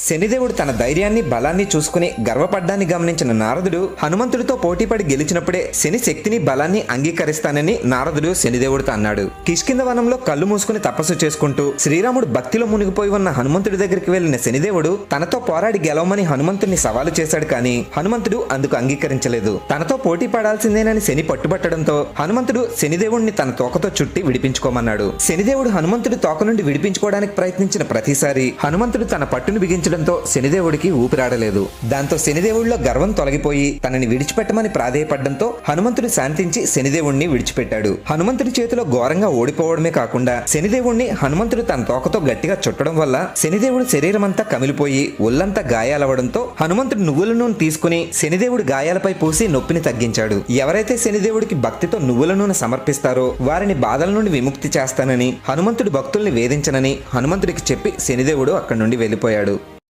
శనిదేవుడు తన ధైర్యాన్ని బలాన్ని చూసుకుని గర్వపడ్డాన్ని గమనించిన నారదుడు హనుమంతుడితో పోటీపడి గెలిచినప్పుడే శని శక్తిని బలాన్ని అంగీకరిస్తానని నారదుడు శనిదేవుడితో అన్నాడు. కిష్కింద వనంలో కళ్ళు మూసుకుని తపస్సు చేసుకుంటూ శ్రీరాముడు భక్తిలో మునిగిపోయి ఉన్న హనుమంతుడి దగ్గరికి వెళ్లిన శనిదేవుడు తనతో పోరాడి గెలవమని హనుమంతుడిని సవాలు చేశాడు. కానీ హనుమంతుడు అందుకు అంగీకరించలేదు. తనతో పోటీ పడాల్సిందేనని శని పట్టుబట్టడంతో హనుమంతుడు శనిదేవుడిని తన తోకతో చుట్టి విడిపించుకోమన్నాడు. శనిదేవుడు హనుమంతుడి తోక నుండి విడిపించుకోవడానికి ప్రయత్నించిన ప్రతిసారి హనుమంతుడు తన పట్టును బిగించడంతో శనిదేవుడికి ఊపిరాడలేదు. దాంతో శనిదేవుడిలో గర్వం తొలగిపోయి తనని విడిచిపెట్టమని ప్రాధేయపడ్డంతో హనుమంతుడు శాంతించి శనిదేవుడిని విడిచిపెట్టాడు. హనుమంతుడి చేతిలో ఘోరంగా ఓడిపోవడమే కాకుండా శనిదేవుడిని హనుమంతుడు తన తోకతో గట్టిగా చుట్టడం వల్ల శనిదేవుడి శరీరమంతా కమిలిపోయి ఒళ్లంతా గాయాలవడంతో హనుమంతుడు నువ్వుల నూనె తీసుకుని శనిదేవుడి గాయాలపై పూసి నొప్పిని తగ్గించాడు. ఎవరైతే శనిదేవుడికి భక్తితో నువ్వుల నూనె సమర్పిస్తారో వారిని బాధల నుండి విముక్తి చేస్తానని హనుమంతుడి భక్తుల్ని వేధించనని హనుమంతుడికి చెప్పి శనిదేవుడు అక్కడి నుండి వెళ్లిపోయాడు.